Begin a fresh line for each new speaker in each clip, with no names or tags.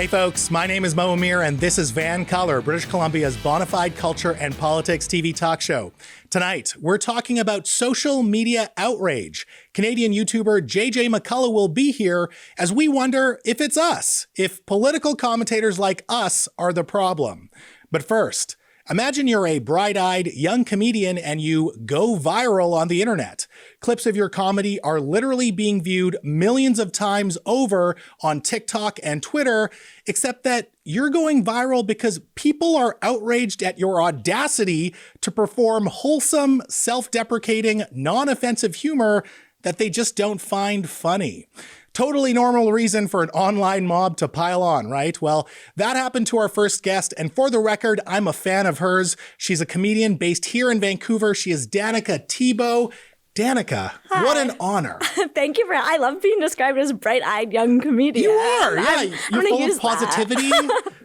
Hey folks, my name is Mo Amir and this is Van Color, British Columbia's bona fide culture and politics TV talk show. Tonight, we're talking about social media outrage. Canadian YouTuber JJ McCullough will be here as we wonder if it's us, if political commentators like us are the problem. But first, imagine you're a bright-eyed young comedian and you go viral on the internet. Clips of your comedy are literally being viewed millions of times over on TikTok and Twitter, except that you're going viral because people are outraged at your audacity to perform wholesome, self-deprecating, non-offensive humor that they just don't find funny. Totally normal reason for an online mob to pile on, right? Well, that happened to our first guest, and for the record, I'm a fan of hers. She's a comedian based here in Vancouver. She is Danika Thibault. Danika,
Hi.
What an honor.
Thank you I love being described as a bright-eyed young comedian.
You are, yeah.
I'm
You're full of positivity,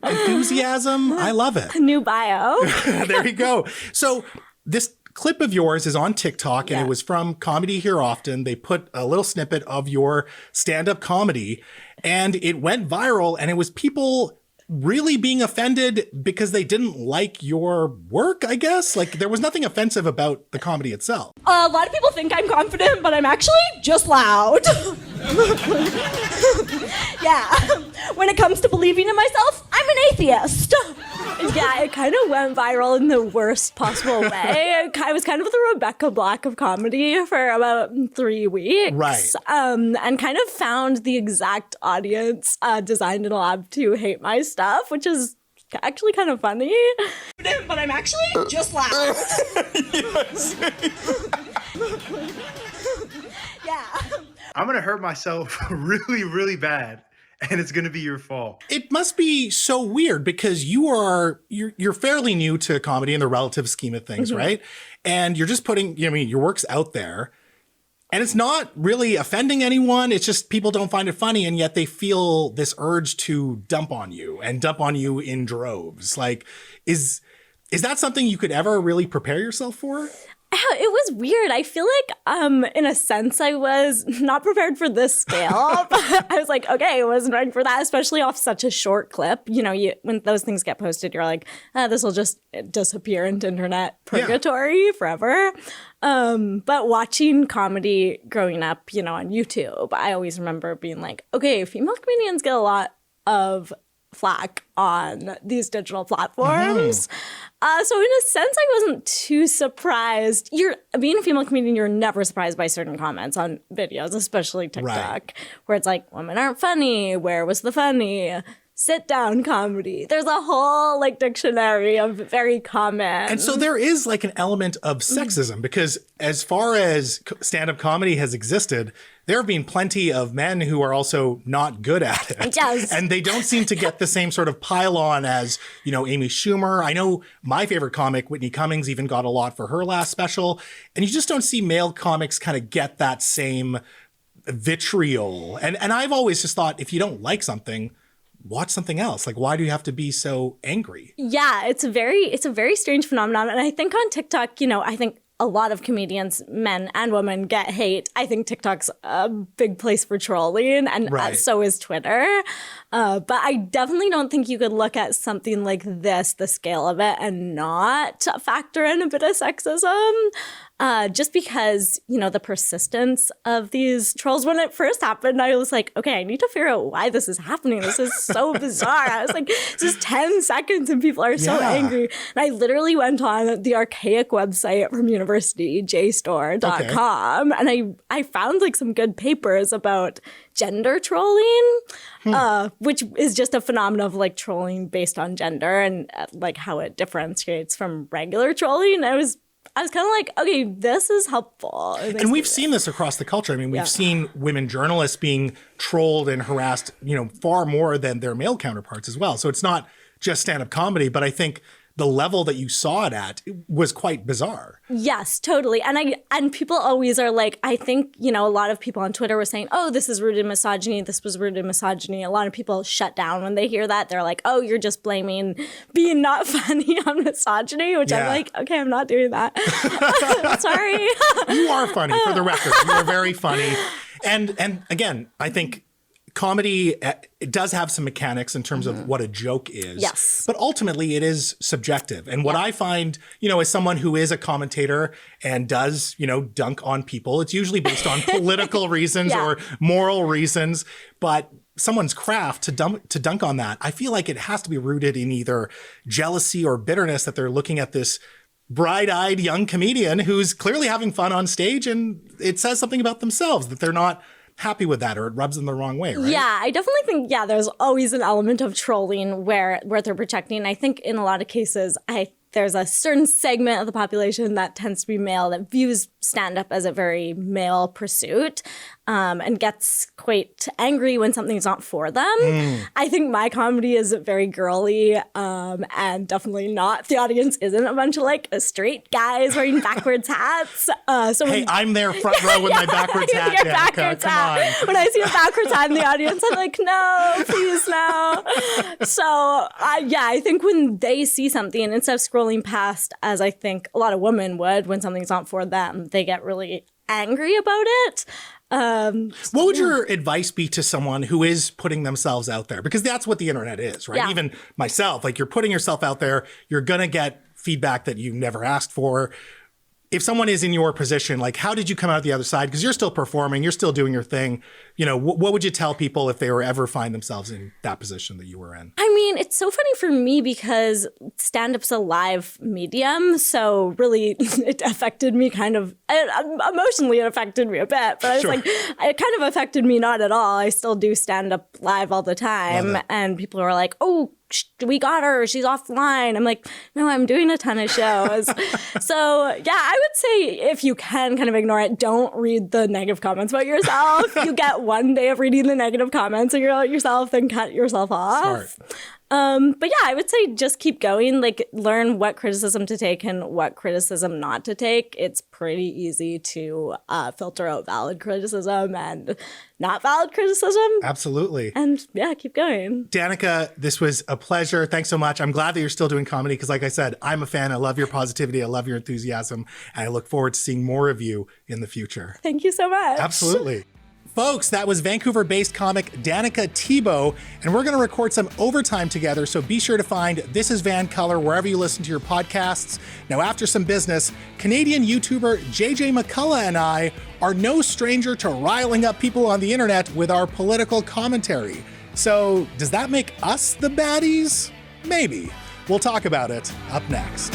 enthusiasm. I love it.
New bio.
There you go. So this clip of yours is on TikTok and it was from Comedy Here Often. They put a little snippet of your stand-up comedy and it went viral, and it was people really being offended because they didn't like your work, I guess. Like, there was nothing offensive about the comedy itself.
A lot of people think I'm confident, but I'm actually just loud. Yeah. When it comes to believing in myself, I'm an atheist. Yeah, it kind of went viral in the worst possible way. I was kind of the Rebecca Black of comedy for about 3 weeks.
Right.
And kind of found the exact audience designed in a lab to hate my stuff, which is actually kind of funny. But I'm actually just loud.
Yes.
Yeah.
I'm going to hurt myself really, really bad. And it's going to be your fault.
It must be so weird because you're fairly new to comedy in the relative scheme of things, right? And you're just putting, your work's out there and it's not really offending anyone. It's just people don't find it funny, and yet they feel this urge to dump on you in droves. Like, is that something you could ever really prepare yourself for?
It was weird. I feel like, in a sense, I was not prepared for this scale. But I was like, okay, I wasn't ready for that, especially off such a short clip. When those things get posted, you're like, this will just disappear into internet purgatory forever. But watching comedy growing up, on YouTube, I always remember being like, okay, female comedians get a lot of flack on these digital platforms. So in a sense, I wasn't too surprised. Being a female comedian, you're never surprised by certain comments on videos, especially TikTok, where it's like, women aren't funny. Where was the funny? Sit down comedy. There's a whole dictionary of very common.
And so there is an element of sexism because as far as stand-up comedy has existed, there have been plenty of men who are also not good at it.
Yes.
And they don't seem to get the same sort of pile on as, Amy Schumer. I know my favorite comic, Whitney Cummings, even got a lot for her last special. And you just don't see male comics kind of get that same vitriol. And I've always just thought, if you don't like something, watch something else. Why do you have to be so angry?
Yeah, it's a very strange phenomenon. And I think on TikTok, I think a lot of comedians, men and women, get hate. I think TikTok's a big place for trolling, and so is Twitter. But I definitely don't think you could look at something like this, the scale of it, and not factor in a bit of sexism. Just because, the persistence of these trolls. When it first happened, I was like, okay, I need to figure out why this is happening. This is so bizarre. I was like, this is 10 seconds and people are so angry. And I literally went on the archaic website from university, jstor.com, and I found some good papers about gender trolling, which is just a phenomenon of trolling based on gender and how it differentiates from regular trolling. I was kind of like, okay, this is helpful.
And we've seen this across the culture. I mean, we've seen women journalists being trolled and harassed, far more than their male counterparts as well. So it's not just stand-up comedy, but I think the level that you saw it at was quite bizarre.
Yes, totally. And people always are like, I think, a lot of people on Twitter were saying, oh, this is rooted in misogyny. This was rooted in misogyny. A lot of people shut down when they hear that. They're like, oh, you're just blaming being not funny on misogyny, which I'm like, okay, I'm not doing that. Sorry.
You are funny, for the record. You are very funny. And again, I think comedy, it does have some mechanics in terms of what a joke is.
Yes.
But ultimately, it is subjective. And what I find, as someone who is a commentator and does, dunk on people, it's usually based on political reasons or moral reasons. But someone's craft to dunk on that, I feel like it has to be rooted in either jealousy or bitterness that they're looking at this bright-eyed young comedian who's clearly having fun on stage, and it says something about themselves that they're not happy with that, or it rubs them the wrong way, right?
Yeah, I definitely think, there's always an element of trolling where they're projecting. I think in a lot of cases, there's a certain segment of the population that tends to be male that views stand-up as a very male pursuit and gets quite angry when something's not for them. I think my comedy is very girly and definitely not. The audience isn't a bunch of straight guys wearing backwards hats.
Hey, I'm there front row with my backwards hat, Danika. Come on.
When I see a backwards hat in the audience, I'm like, no, please no. So I think when they see something, instead of scrolling past, as I think a lot of women would when something's not for them, they get really angry about it.
What would your advice be to someone who is putting themselves out there? Because that's what the internet is, right?
Yeah.
Even myself, you're putting yourself out there, you're going to get feedback that you never asked for. If someone is in your position, how did you come out the other side? Because you're still performing, you're still doing your thing. What would you tell people if they were ever find themselves in that position that you were in?
I mean, it's so funny for me because stand-up's a live medium. So really, it affected me emotionally, it affected me a bit. But I was it kind of affected me not at all. I still do stand-up live all the time. And people are like, oh, we got her, she's offline. I'm like, no, I'm doing a ton of shows. So I would say if you can kind of ignore it, don't read the negative comments about yourself. You get one day of reading the negative comments about yourself, then cut yourself off.
Smart.
But I would say just keep going, learn what criticism to take and what criticism not to take. It's pretty easy to filter out valid criticism and not valid criticism.
Absolutely.
And keep going.
Danika, this was a pleasure. Thanks so much. I'm glad that you're still doing comedy because like I said, I'm a fan. I love your positivity. I love your enthusiasm. And I look forward to seeing more of you in the future.
Thank you so much.
Absolutely. Folks, that was Vancouver-based comic Danika Thibault, and we're going to record some overtime together, so be sure to find This Is Van Color wherever you listen to your podcasts. Now, after some business, Canadian YouTuber JJ McCullough and I are no stranger to riling up people on the internet with our political commentary. So, does that make us the baddies? Maybe. We'll talk about it up next.